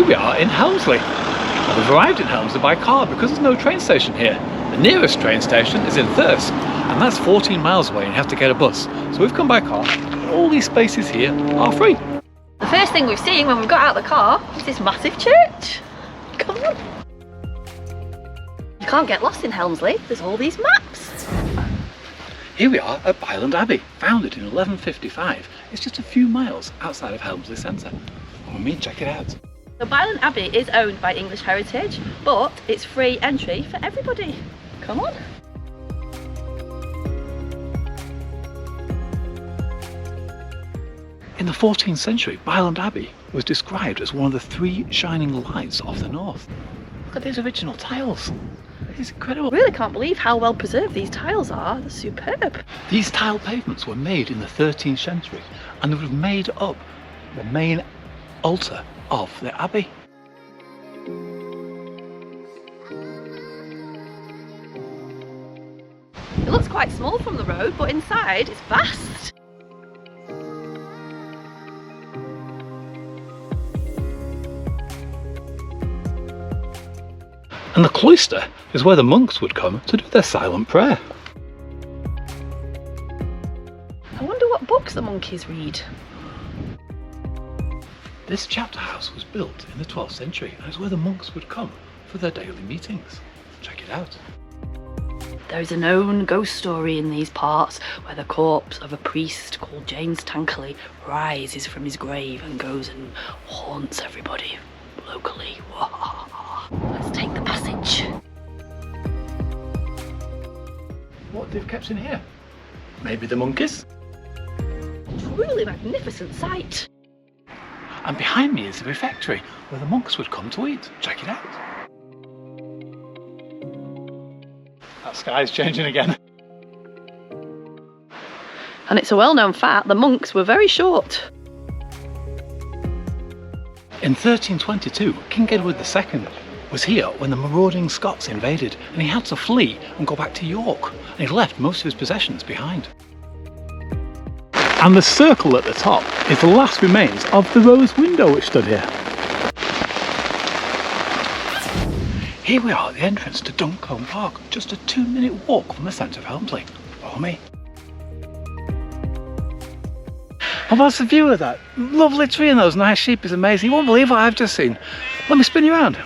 Here we are in Helmsley. And we've arrived in Helmsley by car because there's no train station here. The nearest train station is in Thirsk, and that's 14 miles away and you have to get a bus. So we've come by car, and all these spaces here are free. The first thing we've seen when we got out of the car is this massive church. Come on. You can't get lost in Helmsley, there's all these maps. Here we are at Byland Abbey, founded in 1155. It's just a few miles outside of Helmsley Centre. I mean, check it out. So Byland Abbey is owned by English Heritage, but it's free entry for everybody. Come on. In the 14th century, Byland Abbey was described as one of the 3 shining lights of the north. Look at these original tiles. It's incredible. I really can't believe how well preserved these tiles are. They're superb. These tile pavements were made in the 13th century and they would have made up the main altar of the abbey. It looks quite small from the road, but inside it's vast. And the cloister is where the monks would come to do their silent prayer. I wonder what books the monkeys read. This chapter house was built in the 12th century and is where the monks would come for their daily meetings. Check it out. There is a known ghost story in these parts where the corpse of a priest called James Tankerley rises from his grave and goes and haunts everybody locally. Let's take the passage. What they've kept in here? Maybe the monkeys? Truly magnificent sight. And behind me is the refectory where the monks would come to eat. Check it out. That sky's changing again. And it's a well-known fact, the monks were very short. In 1322, King Edward II was here when the marauding Scots invaded and he had to flee and go back to York, and he left most of his possessions behind. And the circle at the top is the last remains of the rose window which stood here. Here we are at the entrance to Duncombe Park, just a 2-minute walk from the centre of Helmsley. Follow me. And what's the view of that? Lovely tree and those nice sheep is amazing. You won't believe what I've just seen. Let me spin you around.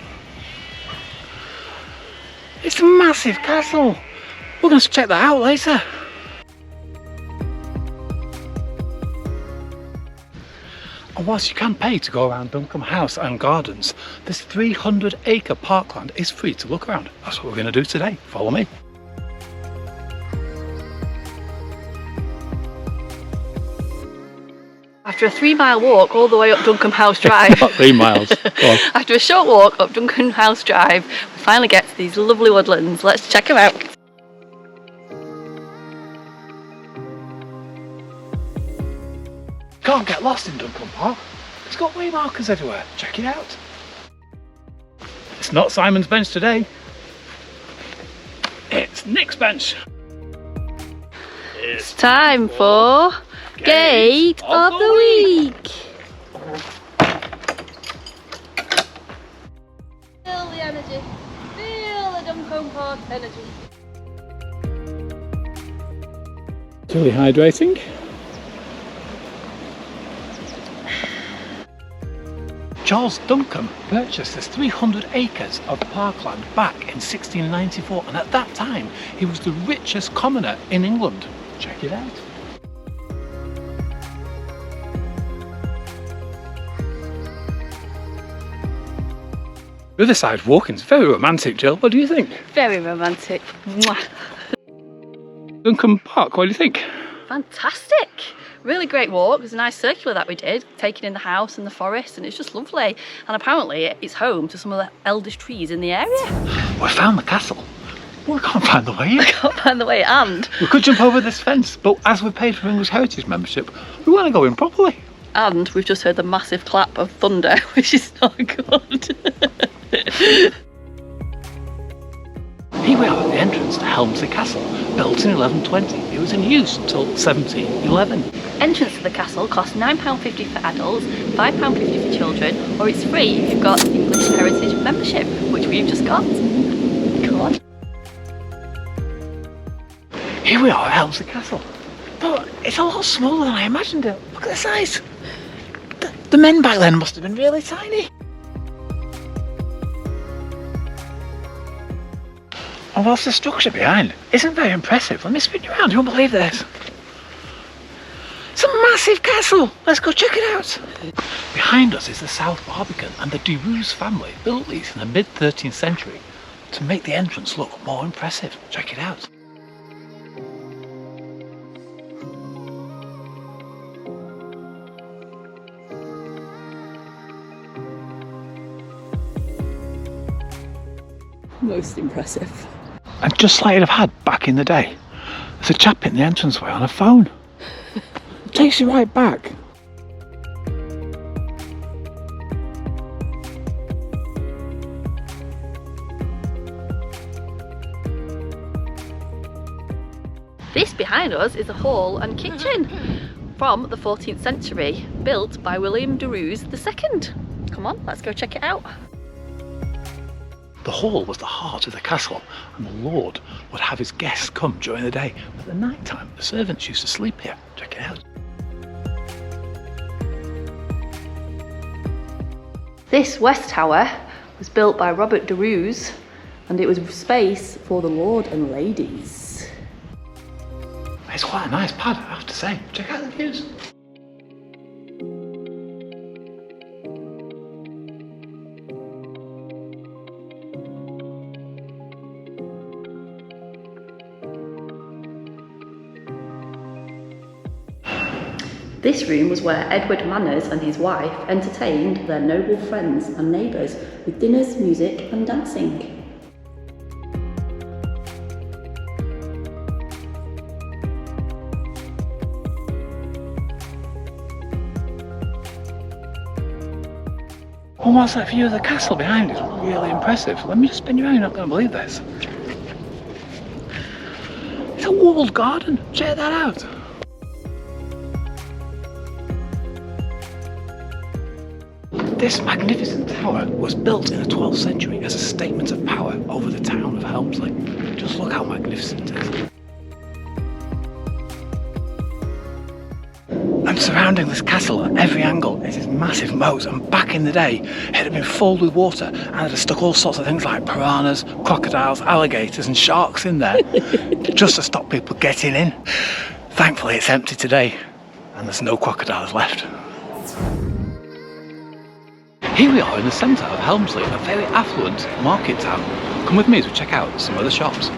It's a massive castle. We're going to check that out later. And whilst you can pay to go around Duncombe House and Gardens, this 300-acre parkland is free to look around. That's what we're going to do today. Follow me. After a 3-mile walk all the way up Duncombe House Drive. Not 3 miles. Go on. After a short walk up Duncombe House Drive, we finally get to these lovely woodlands. Let's check them out. Can't get lost in Duncombe Park. It's got way markers everywhere. Check it out. It's not Simon's bench today. It's Nick's bench. It's time for Gate of the Week. Feel the energy. Feel the Duncombe Park energy. It's really hydrating. Charles Duncombe purchased this 300 acres of parkland back in 1694, and at that time he was the richest commoner in England. Check it out. Riverside walking's very romantic, Jill. What do you think? Very romantic. Mwah. Duncombe Park, what do you think? Fantastic. Really great walk. There's a nice circular that we did, taking in the house and the forest, and it's just lovely. And apparently it's home to some of the eldest trees in the area. We found the castle. We can't find the way in. I can't find the way, and we could jump over this fence, but as we paid for English Heritage membership, we want to go in properly. And we've just heard the massive clap of thunder, which is not good. Here we are at the entrance to Helmsley Castle, built in 1120. It was in use until 1711. Entrance to the castle costs £9.50 for adults, £5.50 for children, or it's free if you've got English Heritage membership, which we've just got. Come on. Here we are at Helmsley Castle, but it's a lot smaller than I imagined it. Look at the size. The men back then must have been really tiny. And whilst the structure behind isn't very impressive, let me spin you around, you won't believe this. It's a massive castle, let's go check it out. Behind us is the South Barbican, and the Duru's family built these in the mid 13th century to make the entrance look more impressive. Check it out. Most impressive. And just like you'd have had back in the day, there's a chap in the entranceway on a phone. It takes you right back. This behind us is a hall and kitchen from the 14th century, built by William de Roos II. Come on, let's go check it out. The hall was the heart of the castle, and the lord would have his guests come during the day. But at night time, the servants used to sleep here. Check it out. This west tower was built by Robert de Roos, and it was space for the lord and ladies. It's quite a nice pad, I have to say. Check out the views. This room was where Edward Manners and his wife entertained their noble friends and neighbours with dinners, music and dancing. Oh, what's that view of the castle behind? It's really impressive. Let me just spin you around, you're not going to believe this. It's a walled garden, check that out. This magnificent tower was built in the 12th century as a statement of power over the town of Helmsley. Just look how magnificent it is. And surrounding this castle at every angle is this massive moat, and back in the day it had been filled with water and it had stuck all sorts of things like piranhas, crocodiles, alligators and sharks in there just to stop people getting in. Thankfully it's empty today and there's no crocodiles left. Here we are in the centre of Helmsley, a very affluent market town. Come with me as we check out some of the shops.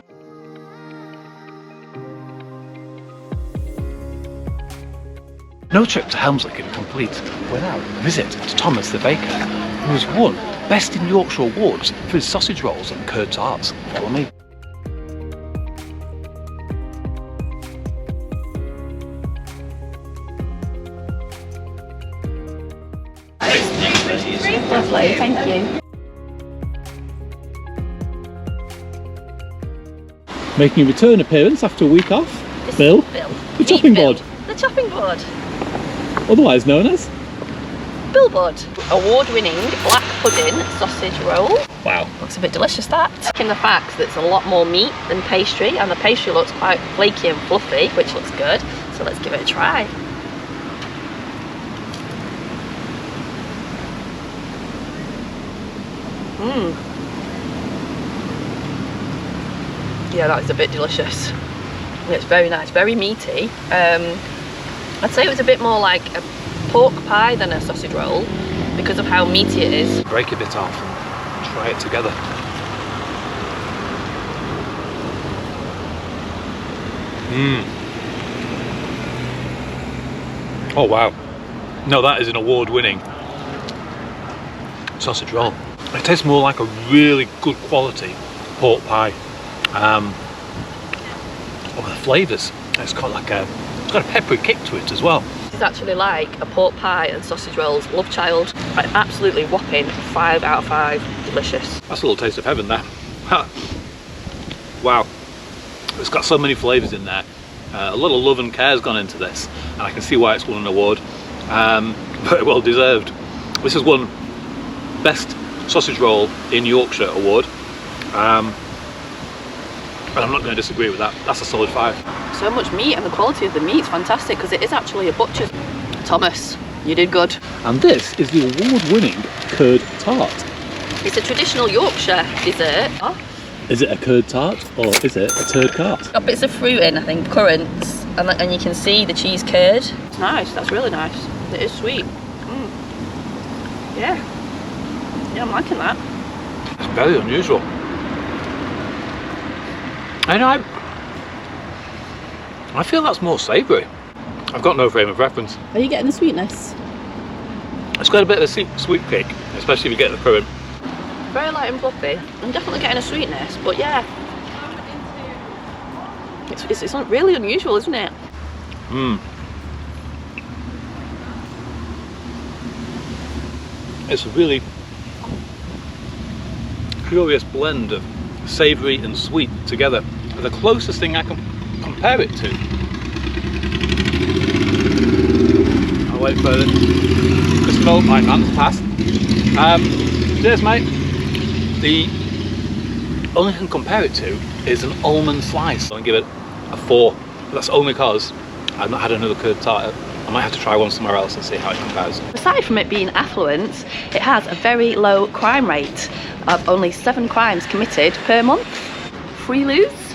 No trip to Helmsley can be complete without a visit to Thomas the baker, who has won Best in Yorkshire awards for his sausage rolls and curd tarts. Follow me. Lovely, thank you. Making a return appearance after a week off, This Bill, is Bill. the chopping Bill. board, The chopping board. otherwise known as Billboard. Award-winning black pudding sausage roll. Wow. Looks a bit delicious, that. In the fact that it's a lot more meat than pastry, and the pastry looks quite flaky and fluffy, which looks good. So let's give it a try. Yeah, that is a bit delicious. It's very nice, very meaty. I'd say it was a bit more like a pork pie than a sausage roll because of how meaty it is. Break a bit off and try it together. Oh wow. No, that is an award-winning sausage roll. It tastes more like a really good quality pork pie. Or the flavours. It's got a peppery kick to it as well. It's actually like a pork pie and sausage rolls love child. Like, absolutely whopping 5 out of 5. Delicious. That's a little taste of heaven there. Wow. It's got so many flavours in there. A lot of love and care has gone into this, and I can see why it's won an award. Very well deserved. This has won Best Sausage Roll in Yorkshire award. And I'm not going to disagree with that. That's a solid 5. So much meat, and the quality of the meat's fantastic because it is actually a butcher's. Thomas, you did good. And this is the award-winning curd tart. It's a traditional Yorkshire dessert. Is it a curd tart or is it a turd cart? Got bits of fruit in, I think, currants, and you can see the cheese curd. It's nice, that's really nice. It is sweet. Yeah, I'm liking that. It's very unusual. And I feel that's more savoury. I've got no frame of reference. Are you getting the sweetness? It's got a bit of a sweet kick, especially if you get the currant. Very light and fluffy. I'm definitely getting a sweetness, but yeah. It's really unusual, isn't it? It's a really curious blend of savoury and sweet together. The closest thing I can compare it to. I'll wait for the smoke, my man, to pass. Cheers, mate. The only thing I can compare it to is an almond slice. I'll give it a 4. That's only because I've not had another curd tart. I might have to try one somewhere else and see how it compares. Aside from it being affluent, it has a very low crime rate of only 7 crimes committed per month. Free loose.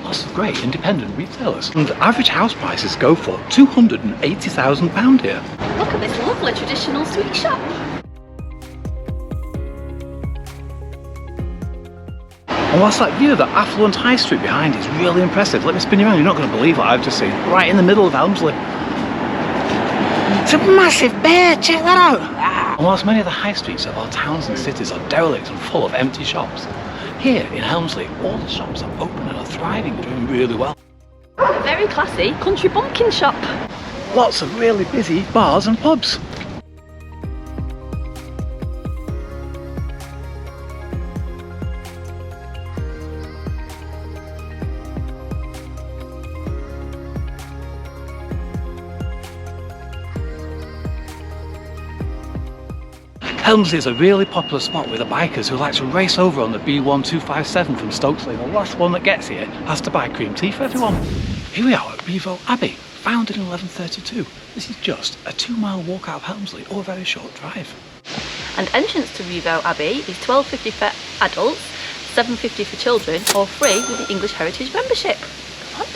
Lots of great independent retailers. And the average house prices go for £280,000 here. Look at this lovely traditional sweet shop. And whilst that view of the affluent high street behind is really impressive, let me spin you around, you're not going to believe what I've just seen. Right in the middle of Helmsley. It's a massive bear, check that out! And whilst many of the high streets of our towns and cities are derelict and full of empty shops, here in Helmsley, all the shops are open and are thriving, doing really well. A very classy country bumpkin shop. Lots of really busy bars and pubs. Helmsley is a really popular spot with the bikers who like to race over on the B1257 from Stokesley. The last one that gets here has to buy cream tea for everyone. Here we are at Rievaulx Abbey, founded in 1132. This is just a 2-mile walk out of Helmsley or a very short drive. And entrance to Rievaulx Abbey is £12.50 for adults, £7.50 for children, or free with the English Heritage membership. Come on.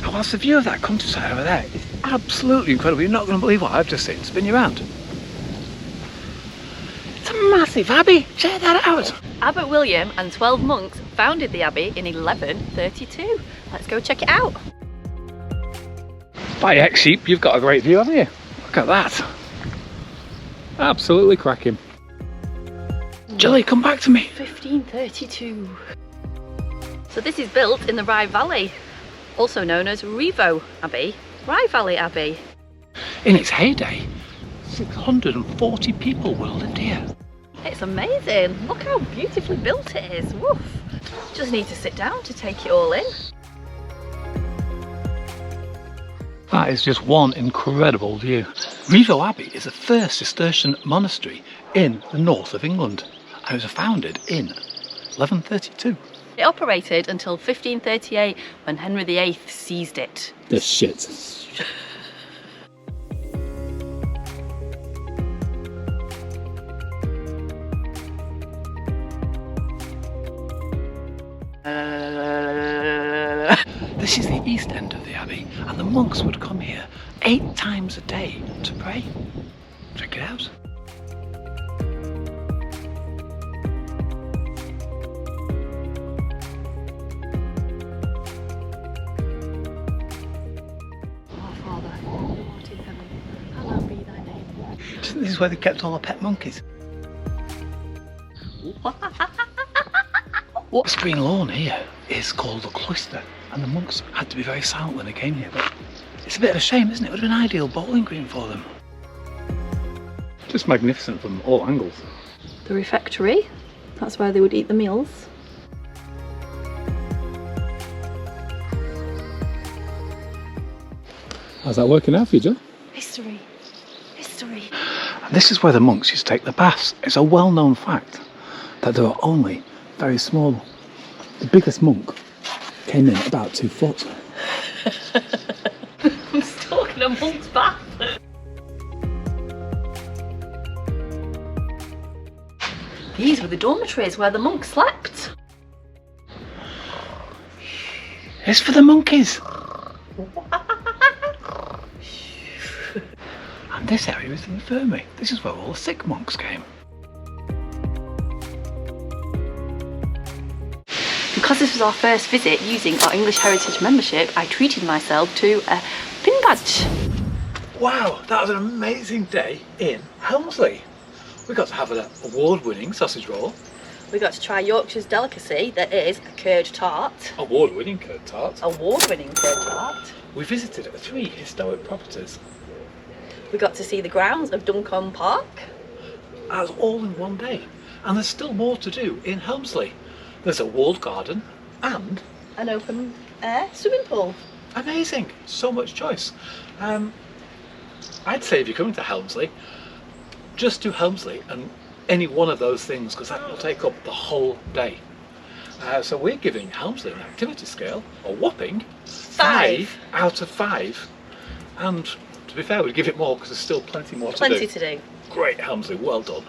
And whilst the view of that countryside over there is absolutely incredible, you're not going to believe what I've just seen. Spin you around. It's a massive abbey, check that out! Abbot William and 12 monks founded the abbey in 1132. Let's go check it out. By X-Sheep, you've got a great view, haven't you? Look at that. Absolutely cracking. Jelly, come back to me. 1532. So this is built in the Rye Valley, also known as Rievaulx Abbey, Rievaulx Abbey. In its heyday, 640 people would have lived here. It's amazing. Look how beautifully built it is. Woof. Just need to sit down to take it all in. That is just one incredible view. Rievaulx Abbey is the first Cistercian monastery in the north of England, and it was founded in 1132. It operated until 1538 when Henry VIII seized it. This shit. This is the east end of the abbey, and the monks would come here 8 times a day to pray. Check it out. Our Father, who art in heaven, hallowed be thy name. This is where they kept all the pet monkeys. The spring lawn here is called the cloister, and the monks had to be very silent when they came here, but it's a bit of a shame, isn't it? It would have been an ideal bowling green for them. Just magnificent from all angles. The refectory, that's where they would eat the meals. How's that working out for you, Jill? History. History. And this is where the monks used to take their baths. It's a well-known fact that they were only very small. The biggest monk came in about 2 foot. I'm stalking a monk's bath. These were the dormitories where the monks slept. It's for the monkeys. And this area is the infirmary. This is where all the sick monks came. Because this was our first visit using our English Heritage membership, I treated myself to a pin badge. Wow, that was an amazing day in Helmsley. We got to have an award-winning sausage roll. We got to try Yorkshire's delicacy, that is a curd tart. Award-winning curd tart. Award-winning curd tart. We visited 3 historic properties. We got to see the grounds of Duncombe Park. That was all in one day. And there's still more to do in Helmsley. There's a walled garden and An open air swimming pool. amazing, so much choice. I'd say if you're coming to Helmsley, just do Helmsley and any one of those things, because that will take up the whole day. So we're giving Helmsley an activity scale, a whopping 5 out of 5. And to be fair, we'd give it more because there's still plenty more to do. Plenty to do. Great Helmsley, well done.